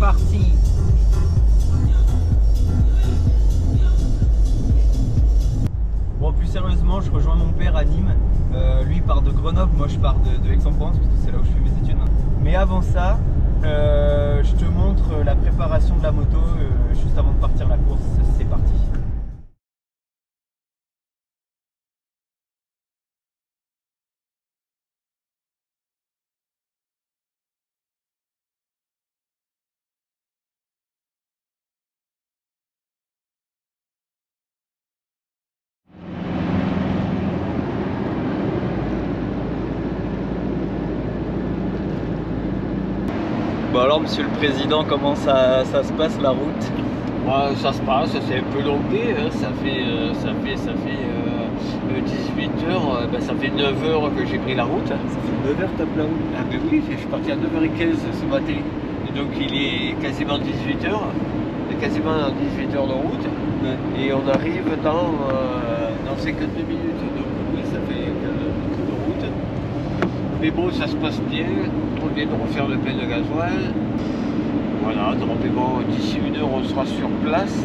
parti. Bon, plus sérieusement, je rejoins mon père à Nîmes. Lui part de Grenoble, moi je pars de Aix-en-Provence parce que c'est là où je fais mes études. Mais avant ça, je te montre la préparation de la moto juste avant de partir la course. C'est parti. Bon alors Monsieur le Président, comment ça se passe la route? Ça se passe, c'est un peu longué, hein. ça fait 18h, ça fait 9h que j'ai pris la route. Ça fait 9h tape la route. Ah ben oui, je suis parti à 9h15 ce matin, et donc il est quasiment 18h, quasiment 18h de route, ouais. Et on arrive dans 52 minutes, donc oui, ça fait beaucoup de route. Mais bon, ça se passe bien, on vient de refaire le plein de gasoil. Voilà, donc bon, d'ici 1 heure on sera sur place,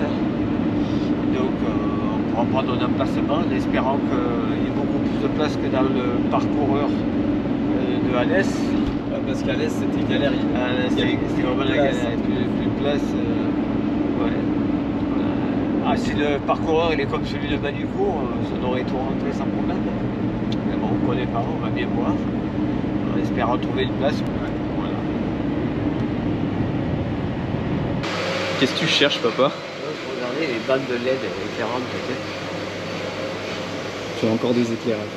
donc on pourra prendre un emplacement en espérant qu'il y ait beaucoup plus de place que dans le parcoureur de Alès. Parce qu'Alès c'était galère, c'était vraiment la galère, plus de place. Ouais. Ah, si le parcoureur il est comme celui de Manicourt, ça aurait tout rentré sans problème. Mais bon, on ne connaît pas, on va bien voir. On espère retrouver une place. Qu'est-ce que tu cherches, papa? Regardez les bandes de LED éclairantes. Tu as encore des éclairages.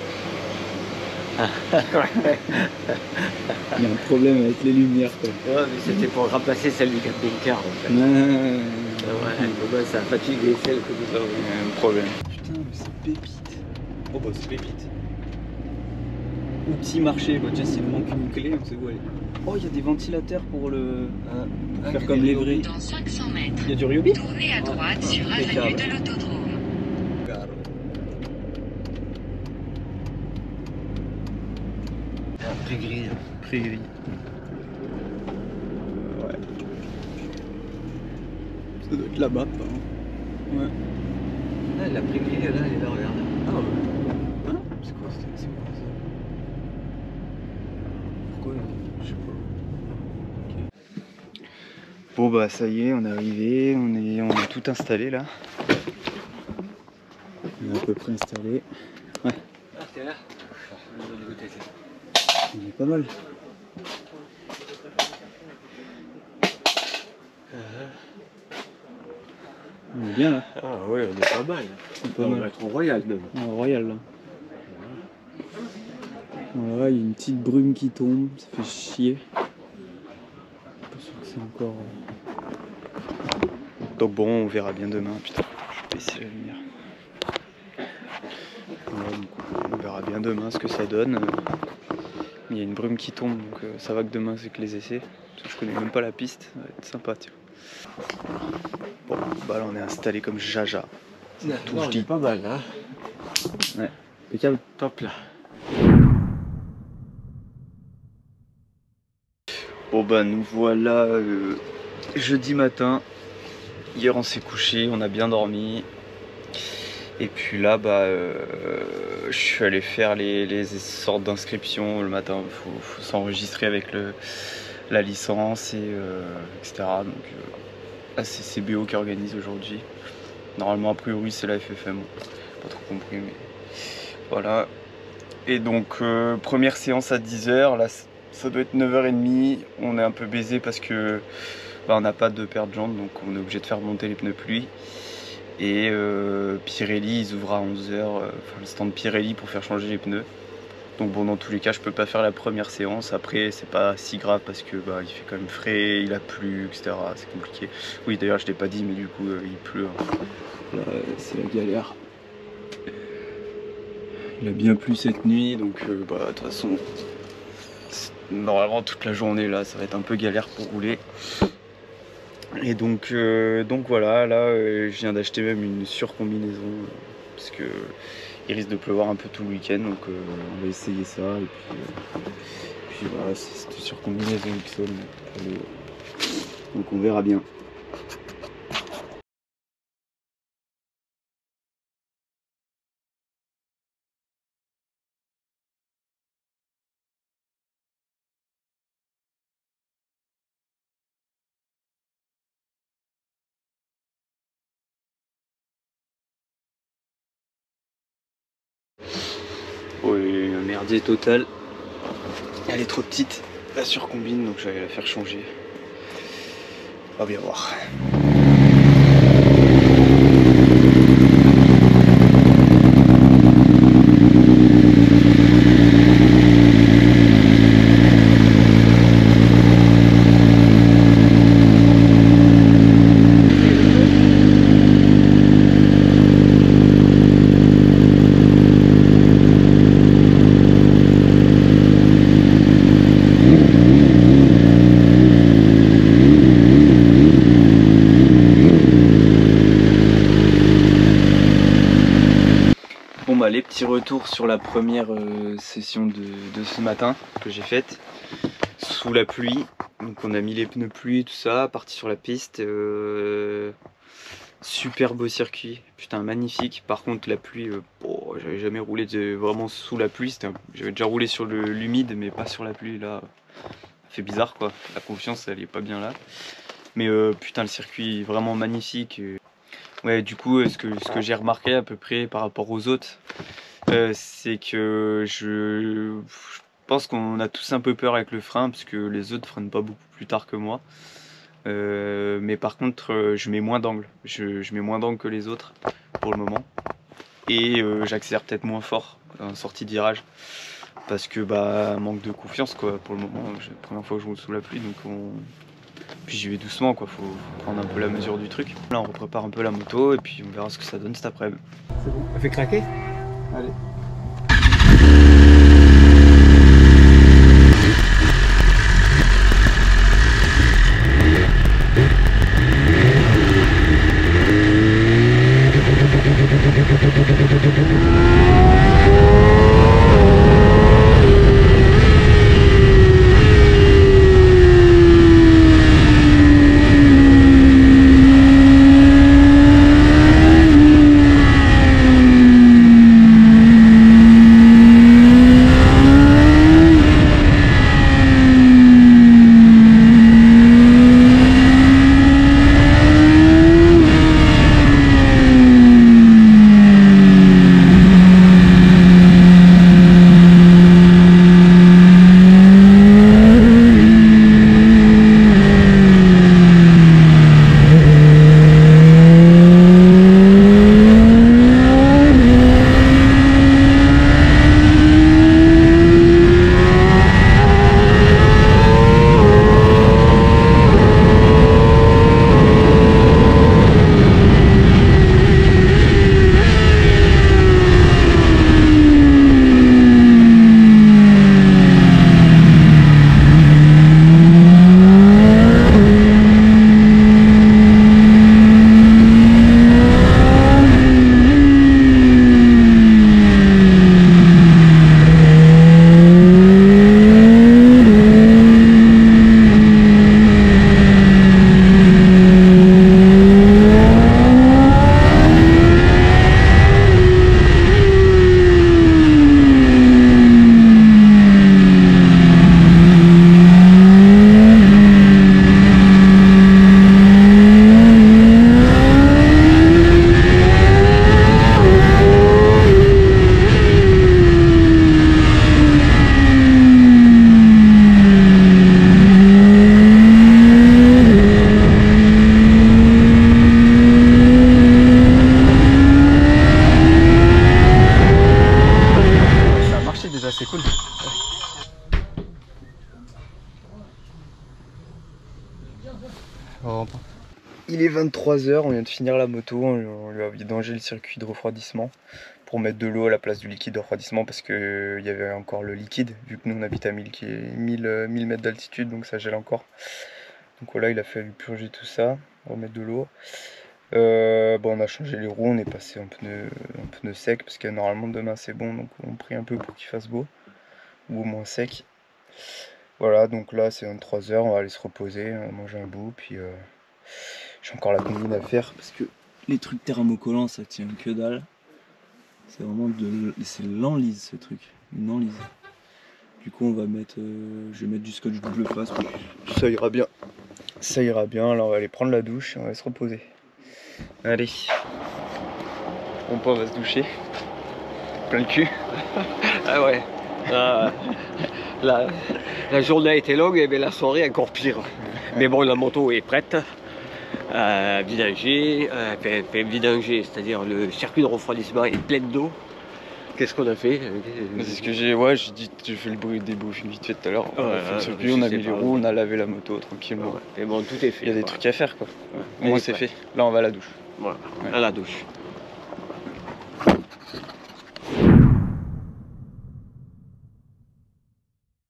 Il y a un problème avec les lumières, quoi. Ouais, mais c'était pour remplacer celle du camping-car, en fait. Ouais, ça a fatigué celle que nous avons. il y a un problème. Putain, mais c'est pépite. Oh bah c'est pépite. Outil marché, bah tiens, s'il manque une clé, on sait où aller. Oh, il y a des ventilateurs pour le... pour faire comme les vrais. Dans 500 mètres, Il y a du Ryobi? tournez à droite sur avenue de l'Autodrome. Pré-grille. Pré-grille. Ouais. Ça doit être là-bas, pas. Ouais. Ah, la pré-grille, là, elle est là, regarde. Ah ouais. Hein? C'est quoi ça? Pourquoi? Je sais pas. Okay. Bon bah ça y est, on est arrivé, on est tout installé là. On est à peu près installé. Ouais. Ah, t'es là? On est pas mal. On est bien là. Ah oui, on est pas mal. On va être au Royal même. Au Royal là. Voilà, il y a une petite brume qui tombe, ça fait chier. Je suis pas sûr que c'est encore... Donc bon, on verra bien demain. Putain, je vais baisser la lumière. Voilà, donc on verra bien demain ce que ça donne. Il y a une brume qui tombe, donc ça va que demain c'est que les essais. Parce que je connais même pas la piste, ça va être sympa, tiens. Bon, bah là on est installé comme jaja. Tout je dis pas mal, hein. Ouais, impeccable. Top là. Bon bah nous voilà jeudi matin. Hier on s'est couché, on a bien dormi. Et puis là bah je suis allé faire les sortes d'inscriptions le matin. Faut s'enregistrer avec la licence et etc. Donc là c'est CBO qui organise aujourd'hui. Normalement a priori c'est la FFM. Pas trop compris mais voilà. Et donc première séance à 10h, là ça doit être 9h30. On est un peu baisé parce que bah, on n'a pas de paire de jambes, donc on est obligé de faire monter les pneus pluie. Et Pirelli ils ouvrent à 11h, le stand Pirelli pour faire changer les pneus. Donc bon, dans tous les cas je peux pas faire la première séance. Après c'est pas si grave parce que bah, il fait quand même frais, il a plu, etc. C'est compliqué. Oui d'ailleurs je l'ai pas dit mais du coup il pleut, hein. Là c'est la galère. Il a bien plu cette nuit, donc bah, de toute façon, normalement toute la journée là, ça va être un peu galère pour rouler. Et donc voilà, là je viens d'acheter même une surcombinaison, parce que il risque de pleuvoir un peu tout le week-end, donc on va essayer ça. Et puis voilà, c'est cette surcombinaison XL. Donc on verra bien. Oui, un merdier total. Elle est trop petite, la surcombine, donc j'allais la faire changer. On va bien voir. Bon bah les petits retours sur la première session de ce matin que j'ai faite sous la pluie. Donc on a mis les pneus pluie tout ça, parti sur la piste. Super beau circuit, putain magnifique. Par contre la pluie, j'avais jamais roulé vraiment sous la pluie. J'avais déjà roulé sur l'humide mais pas sur la pluie là. Ça fait bizarre quoi, la confiance elle est pas bien là. Mais putain le circuit est vraiment magnifique. Ouais, du coup, ce que j'ai remarqué à peu près par rapport aux autres, c'est que je pense qu'on a tous un peu peur avec le frein, parce que les autres freinent pas beaucoup plus tard que moi. Mais par contre, je mets moins d'angle. Je mets moins d'angle que les autres pour le moment. Et j'accélère peut-être moins fort en sortie de virage. Parce que bah manque de confiance quoi pour le moment. C'est la première fois que je roule sous la pluie, donc puis j'y vais doucement quoi, faut prendre un peu la mesure du truc. Là on reprépare un peu la moto et puis on verra ce que ça donne cet après-midi. C'est bon. Elle fait craquer? Allez. C'est cool. Il est 23 h, on vient de finir la moto, on lui a vidangé le circuit de refroidissement pour mettre de l'eau à la place du liquide de refroidissement parce qu'il y avait encore le liquide, vu que nous on habite à 1000 mètres d'altitude, donc ça gèle encore. Donc voilà, il a fallu purger tout ça, remettre de l'eau. Bon, on a changé les roues, on est passé en pneu sec parce que normalement demain c'est bon, donc on prie un peu pour qu'il fasse beau ou au moins sec. Voilà, donc là c'est 23 h, on va aller se reposer, on va manger un bout, puis j'ai encore la combine à faire parce que les trucs thermocollants ça tient que dalle. C'est vraiment c'est l'enlise ce truc, une enlise. Du coup on va mettre, je vais mettre du scotch double face, puis ça ira bien. Ça ira bien, alors on va aller prendre la douche et on va se reposer. Allez, on va se doucher. Plein le cul. Ah ouais. La journée a été longue, mais la soirée encore pire. Mais bon, la moto est prête. Vidanger, c'est-à-dire le circuit de refroidissement est plein d'eau. Qu'est-ce qu'on a fait? C'est ce que j'ai dit, j'ai fait le bruit des bouffes vite fait tout à l'heure. On a mis les roues, on a lavé la moto tranquillement. Ouais. Mais bon, tout est fait. Il y a des trucs à faire quoi. Ouais. Au moins c'est fait. Là on va à la douche. Voilà, à la douche.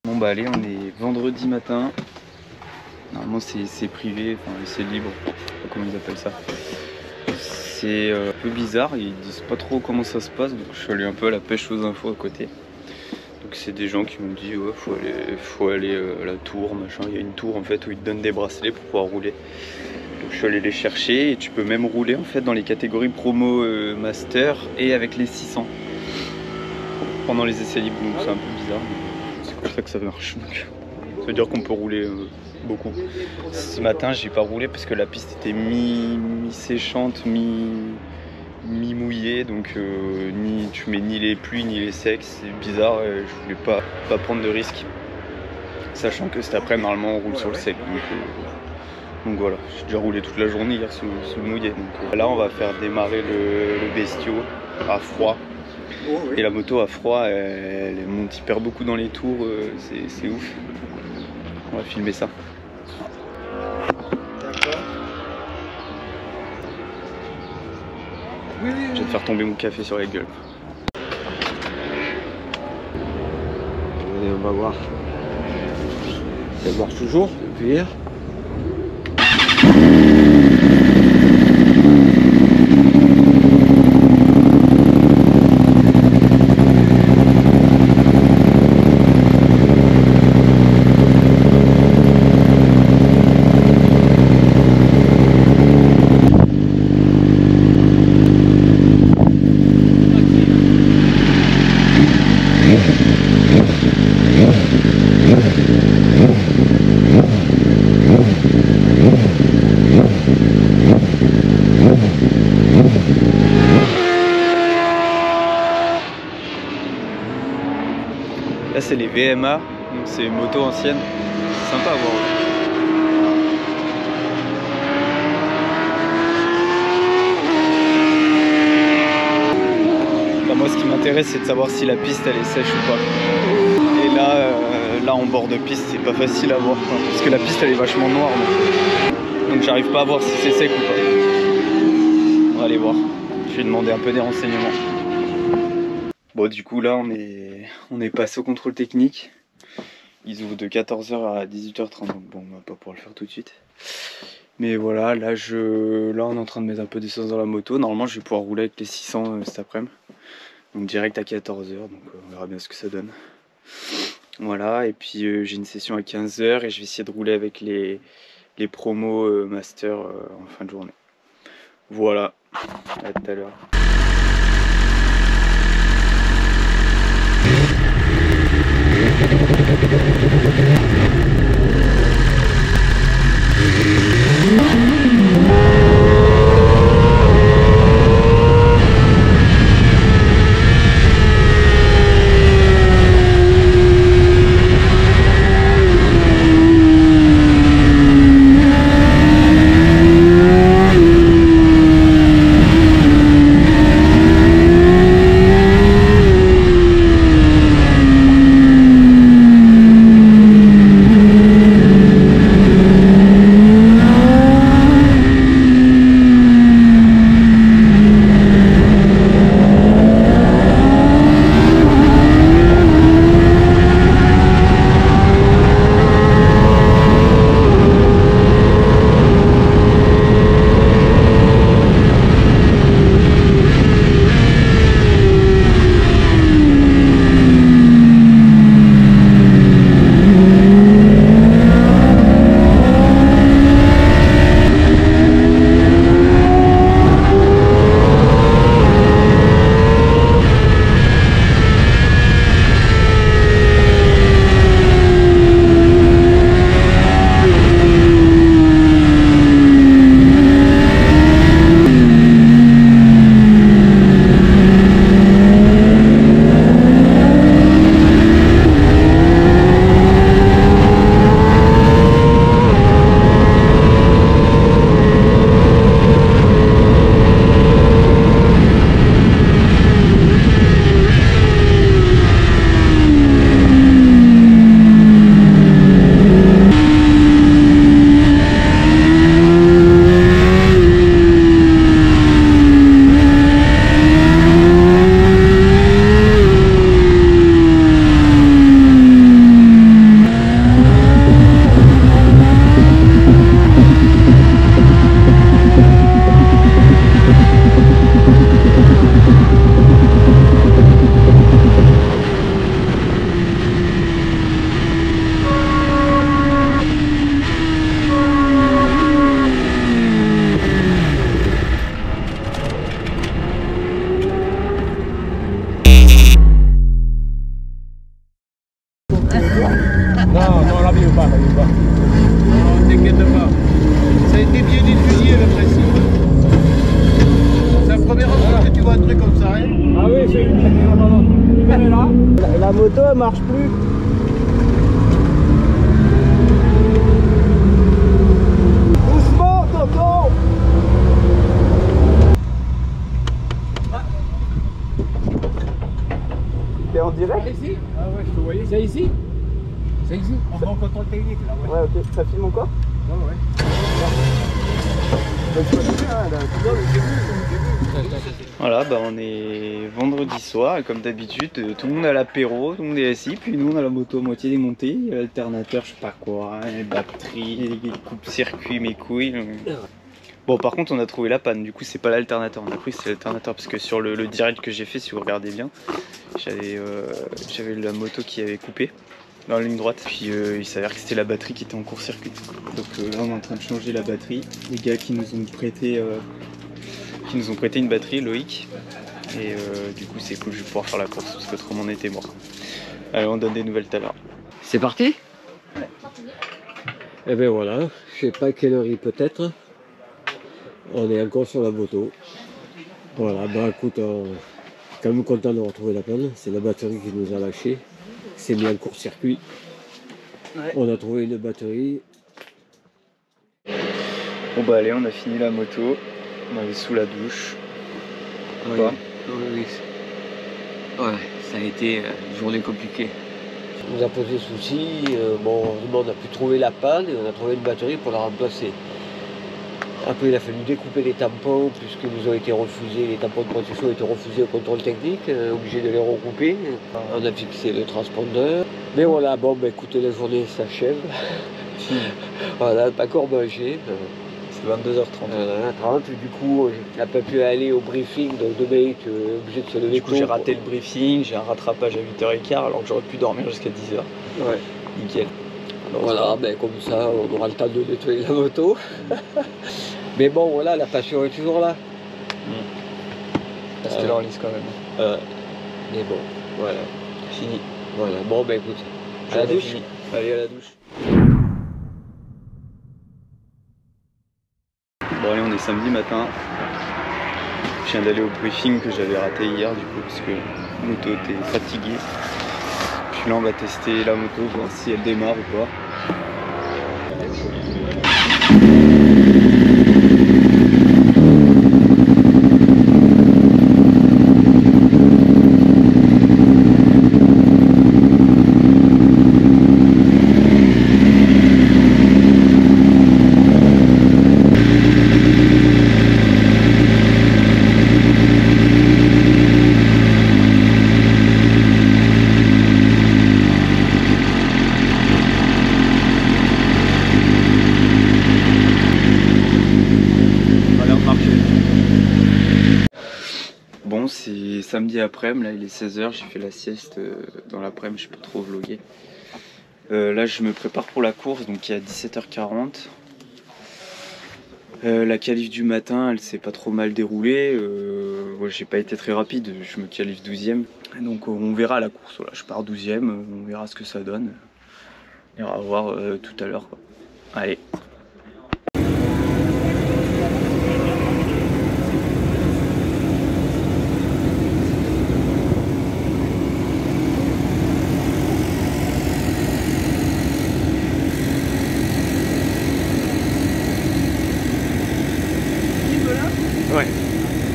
Bon bah allez, on est vendredi matin. Normalement c'est privé, enfin c'est libre, je sais pas comment ils appellent ça. C'est un peu bizarre, ils disent pas trop comment ça se passe, donc je suis allé un peu à la pêche aux infos à côté. Donc c'est des gens qui m'ont dit ouais faut aller à la tour, machin. Il y a une tour en fait où ils te donnent des bracelets pour pouvoir rouler. Donc je suis allé les chercher et tu peux même rouler en fait dans les catégories promo master et avec les 600 pendant les essais libres, donc c'est un peu bizarre. C'est pour ça que ça marche. Donc, ça veut dire qu'on peut rouler beaucoup. Ce matin j'ai pas roulé parce que la piste était mi-séchante, mi-mouillée, donc tu mets ni les pluies ni les secs, c'est bizarre et je voulais pas prendre de risques. Sachant que cet après normalement on roule sur le sec. Donc voilà, j'ai déjà roulé toute la journée hier sous le mouillé. Donc là on va faire démarrer le bestiau à froid. Oh, oui. Et la moto à froid elle monte hyper beaucoup dans les tours, c'est ouf. On va filmer ça. D'accord. Oui. Je vais te faire tomber mon café sur la gueule. Et on va voir. Ça marche toujours depuis hier. Là c'est les VMA, donc c'est une moto ancienne, c'est sympa à voir. Là, moi ce qui m'intéresse c'est de savoir si la piste elle est sèche ou pas. Et là en bord de piste c'est pas facile à voir quoi, parce que la piste elle est vachement noire. Donc j'arrive pas à voir si c'est sec ou pas. On va aller voir, je vais demander un peu des renseignements. Bon du coup là on est passé au contrôle technique. Ils ouvrent de 14 h à 18 h 30, donc bon on va pas pouvoir le faire tout de suite. Mais voilà, là on est en train de mettre un peu d'essence dans la moto. Normalement je vais pouvoir rouler avec les 600 cet après-midi. Donc direct à 14 h, donc on verra bien ce que ça donne. Voilà, et puis j'ai une session à 15 h et je vais essayer de rouler avec les promos master en fin de journée. Voilà, à tout à l'heure. essayer d'étudier le principe. C'est la première fois que tu vois un truc comme ça, hein. Ah oui, c'est une là. La moto elle marche plus. Doucement, tonton. T'es en direct Ici? Ah ouais, je te voyais. C'est ici? C'est ici? On va en contrôle technique là, ouais. Ouais, ok. Ça filme encore? Ouais, ouais. Voilà, bah on est vendredi soir et comme d'habitude, tout le monde a l'apéro, tout le monde est assis, puis nous on a la moto à moitié démontée, l'alternateur, je sais pas quoi, les batteries, les coupe-circuits, mes couilles. Bon, par contre, on a trouvé la panne, du coup, c'est pas l'alternateur, on a cru que c'est l'alternateur parce que sur le direct que j'ai fait, si vous regardez bien, j'avais la moto qui avait coupé dans la ligne droite, puis il s'avère que c'était la batterie qui était en court-circuit. Donc là, on est en train de changer la batterie. Les gars qui nous ont prêté une batterie, Loïc, et du coup, c'est cool, je vais pouvoir faire la course parce qu'autrement, on était mort. Allez, on donne des nouvelles tout à l'heure. C'est parti? Ouais. Et ben voilà, je sais pas quelle heure il peut être. On est encore sur la moto. Voilà, bah écoute, quand même content de retrouver la panne. C'est la batterie qui nous a lâché. C'est mis en court-circuit. Ouais. On a trouvé une batterie. Bon bah allez, on a fini la moto, on est sous la douche. Oui, Quoi oui. Ouais, ça a été une journée compliquée. Ça nous a posé souci. Bon, heureusement, on a pu trouver la panne et on a trouvé une batterie pour la remplacer. Après, il a fallu découper les tampons puisqu'ils nous ont été refusés, les tampons de protection ont été refusés au contrôle technique, obligé de les recouper. On a fixé le transpondeur. Mais voilà, bon, bah, écoutez, la journée s'achève. Voilà, pas encore mangé. C'est 22h30. 30, du coup, on n'a pas pu aller au briefing, donc demain, tu es obligé de se lever. Du coup, j'ai raté le briefing, j'ai un rattrapage à 8h15 alors que j'aurais pu dormir jusqu'à 10h. Ouais. Nickel. Alors, Voilà, ben, comme ça, on aura le temps de nettoyer la moto. Mais bon, voilà, la passion est toujours là. Restez là en lice quand même. Mais bon, voilà. Fini. Voilà, bon, ben écoute, À la douche. Allez, à la douche. Bon allez, on est samedi matin. Je viens d'aller au briefing que j'avais raté hier du coup parce que la moto était fatiguée. Puis là on va tester la moto, voir si elle démarre ou pas. Bon, c'est samedi après-midi, là il est 16h, j'ai fait la sieste dans l'après-midi, je peux trop vlogger. Là je me prépare pour la course, donc il est à 17h40. La qualif du matin, elle s'est pas trop mal déroulée. Ouais, j'ai pas été très rapide, je me qualifie 12e. Donc on verra la course, voilà, je pars 12e, on verra ce que ça donne. On ira voir tout à l'heure. Allez.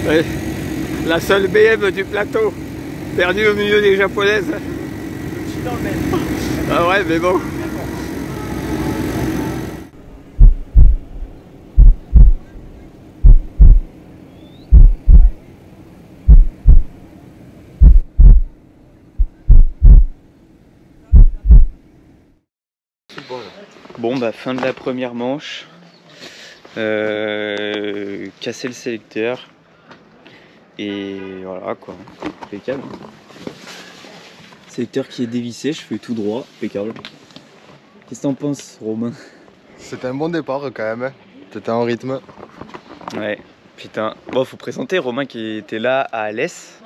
Ouais. La seule BM du plateau, perdue au milieu des japonaises. Ah ouais, mais bon. Bon bah fin de la première manche. Casser le sélecteur. Et voilà quoi, impeccable. Sélecteur qui est dévissé, je fais tout droit, impeccable. Qu'est-ce que t'en penses, Romain? C'était un bon départ quand même, hein. T'étais en rythme. Ouais, putain. Bon, faut présenter Romain qui était là à Alès.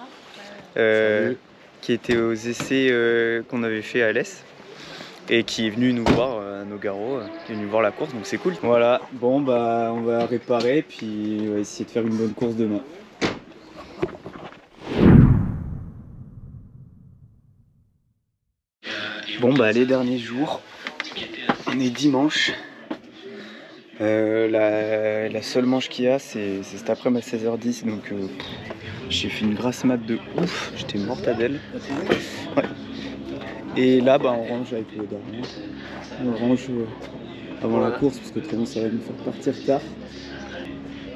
Qui était aux essais qu'on avait fait à Alès. Et qui est venu nous voir Nogaro qui est venu voir la course, donc c'est cool. Voilà, bon bah on va réparer puis on va essayer de faire une bonne course demain. Bon bah les derniers jours, on est dimanche. La seule manche qu'il y a c'est cet après-midi à 16h10, donc j'ai fait une grasse mat de ouf, j'étais mortadelle. Ouais. Et là bah on range avec le dernier. On range avant la course parce que autrement ça va nous faire partir tard.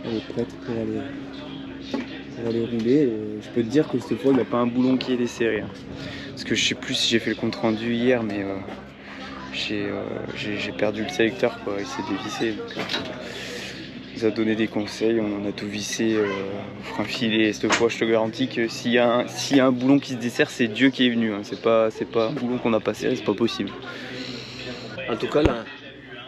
Elle est prête pour aller rouler. Et je peux te dire que cette fois il n'y a pas un boulon qui est desserré. Parce que je sais plus si j'ai fait le compte rendu hier, mais j'ai perdu le sélecteur quoi, il s'est dévissé. Donc, il nous a donné des conseils, on a tout vissé, frein filé. Cette fois je te garantis que s'il y a un boulon qui se dessert, c'est Dieu qui est venu, hein. C'est pas un boulon qu'on n'a pas serré, c'est pas possible. En tout cas,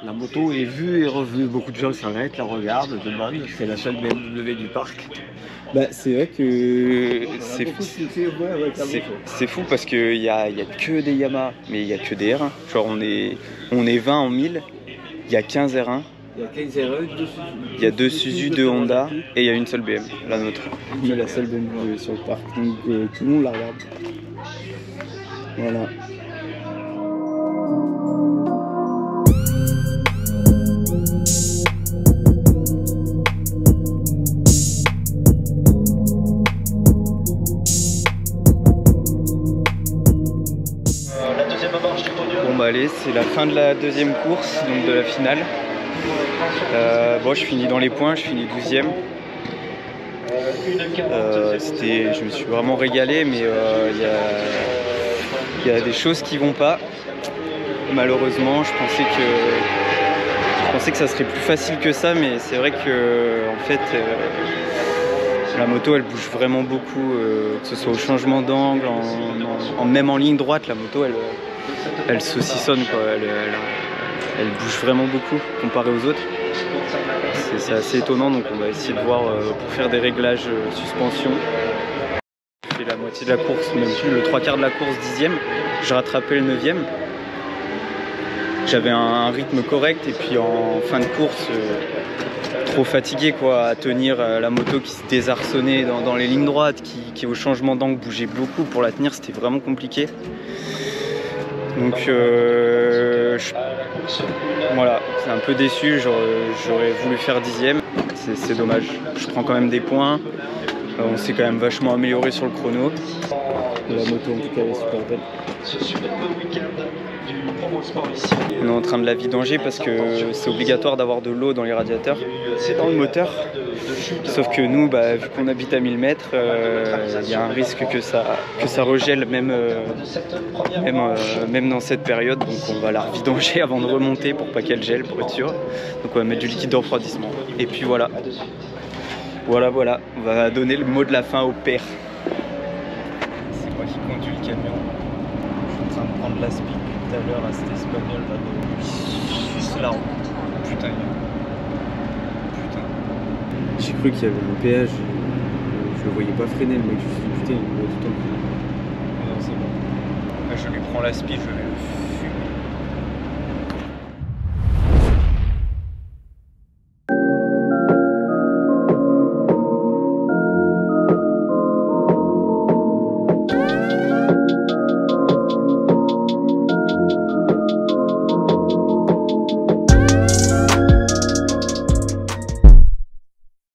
la moto est vue et revue. Beaucoup de gens s'arrêtent, la regardent, demandent. C'est la seule BMW du parc. Bah, c'est vrai que c'est fou parce qu'il y a que des Yamaha, mais il y a que des R1. Genre on est 20 en 1000, il y a 15 R1. Il y a 15 R1, 2 Suzuki. Il y a 2 Suzuki, 2 Honda et il y a une seule BM, la nôtre. On est la seule BMW sur le parc, donc tout le monde la regarde. Voilà. Bon bah allez, c'est la fin de la deuxième course, donc de la finale. Bon, je finis dans les points, je finis 12e. Je me suis vraiment régalé, mais il y a des choses qui vont pas. Malheureusement, je pensais que ça serait plus facile que ça, mais c'est vrai que en fait, la moto elle bouge vraiment beaucoup, que ce soit au changement d'angle, même en ligne droite, la moto elle saucissonne quoi, elle bouge vraiment beaucoup comparé aux autres. C'est assez étonnant, donc on va essayer de voir pour faire des réglages suspension. J'ai fait la moitié de la course, même plus le 3/4 de la course, 10e. J'ai rattrapé le 9e. J'avais un rythme correct et puis en fin de course, trop fatigué quoi, à tenir la moto qui se désarçonnait dans les lignes droites, qui au changement d'angle bougeait beaucoup. Pour la tenir, c'était vraiment compliqué. Donc voilà, c'est un peu déçu, j'aurais voulu faire 10e, c'est dommage. Je prends quand même des points, on s'est quand même vachement amélioré sur le chrono. La moto en tout cas elle est super belle. On est en train de la vidanger parce que c'est obligatoire d'avoir de l'eau dans les radiateurs, dans le moteur. Sauf que nous, bah, vu qu'on habite à 1000 mètres, il y a un risque que ça regèle même dans cette période. Donc on va la vidanger avant de remonter pour pas qu'elle gèle, pour être sûr. Donc on va mettre du liquide de refroidissement. Et puis voilà. Voilà, on va donner le mot de la fin au père. C'est moi qui conduis le camion. Je suis en train de prendre la speed tout à l'heure à cet espagnol là de Suisse-Larn. Putain. J'ai cru qu'il y avait un péage, je le voyais pas freiner, le mec, je me suis dit putain il me voit tout le temps. Non, c'est bon. Là, je lui prends la speed, je vais